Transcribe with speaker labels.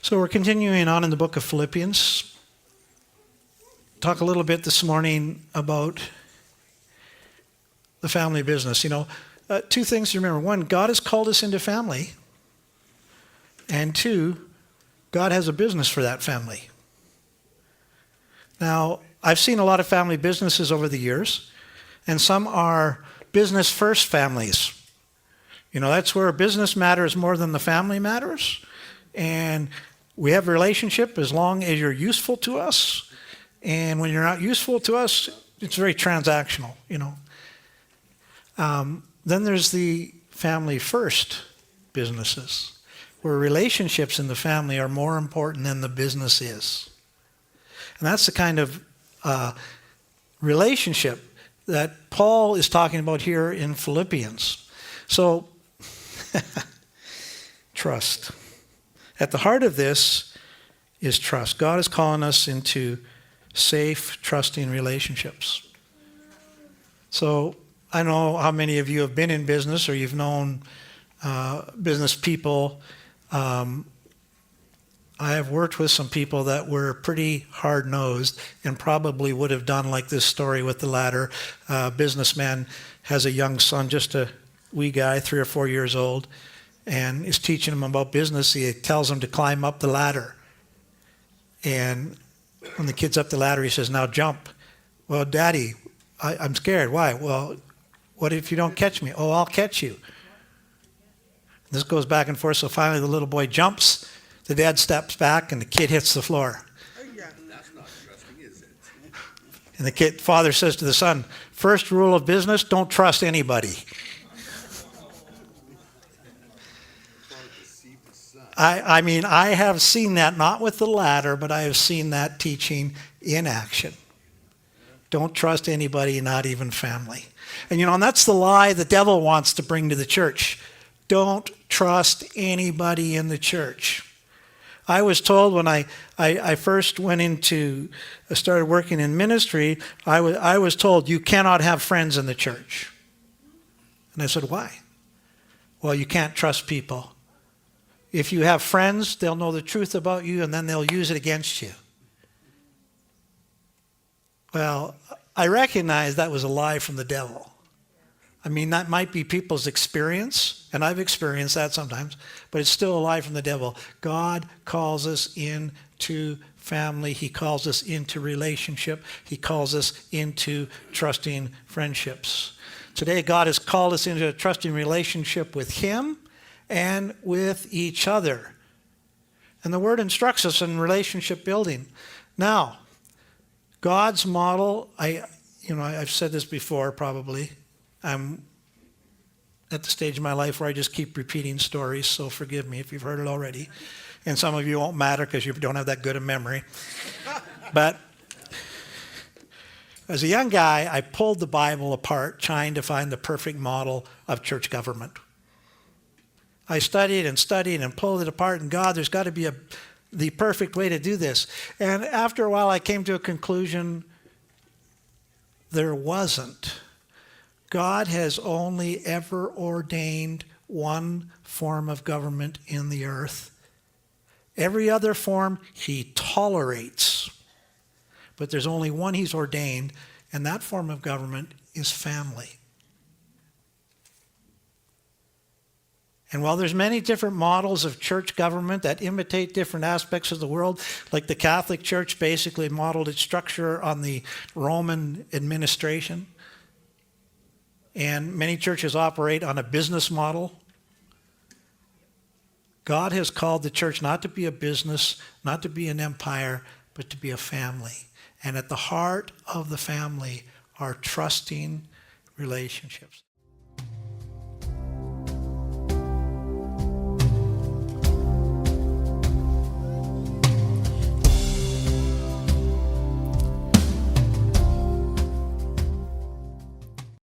Speaker 1: So we're continuing on in the book of Philippians. Talk a little bit this morning about the family business. Two things to remember. One, God has called us into family. And two, God has a business for that family. Now, I've seen a lot of family businesses over the years, and some are business first families. That's where business matters more than the family matters. And we have a relationship as long as you're useful to us. And when you're not useful to us, it's very transactional, Then there's the family first businesses, where relationships in the family are more important than the business is. And that's the kind of relationship that Paul is talking about here in Philippians. So, trust. At the heart of this is trust. God is calling us into safe, trusting relationships. So, I know how many of you have been in business or you've known business people. I have worked with some people that were pretty hard-nosed and probably would have done like this story with the ladder. Businessman has a young son, just a wee guy, 3 or 4 years old, and is teaching him about business. He tells him to climb up the ladder. And when the kid's up the ladder, he says, "Now jump." "Well, Daddy, I'm scared." "Why?" "Well, what if you don't catch me?" "Oh, I'll catch you." This goes back and forth, so finally the little boy jumps. The dad steps back, and the kid hits the floor.
Speaker 2: That's not trusting, is it?
Speaker 1: And the father says to the son, "First rule of business, don't trust anybody." I have seen that, not with the ladder, but I have seen that teaching in action. Don't trust anybody, not even family. And that's the lie the devil wants to bring to the church. Don't trust anybody in the church. I was told when I first started working in ministry, I was told you cannot have friends in the church. And I said, "Why?" "Well, you can't trust people. If you have friends, they'll know the truth about you and then they'll use it against you." Well, I recognize that was a lie from the devil. That might be people's experience, and I've experienced that sometimes, but it's still a lie from the devil. God calls us into family. He calls us into relationship. He calls us into trusting friendships. Today, God has called us into a trusting relationship with Him and with each other. And the Word instructs us in relationship building. Now, God's model, I've said this before probably. I'm at the stage of my life where I just keep repeating stories, so forgive me if you've heard it already. And some of you won't matter because you don't have that good a memory. But as a young guy, I pulled the Bible apart trying to find the perfect model of church government. I studied and pulled it apart, and God, there's got to be the perfect way to do this. And after a while, I came to a conclusion there wasn't. God has only ever ordained one form of government in the earth. Every other form He tolerates. But there's only one He's ordained, and that form of government is family. And while there's many different models of church government that imitate different aspects of the world, like the Catholic Church basically modeled its structure on the Roman administration, and many churches operate on a business model, God has called the church not to be a business, not to be an empire, but to be a family. And at the heart of the family are trusting relationships.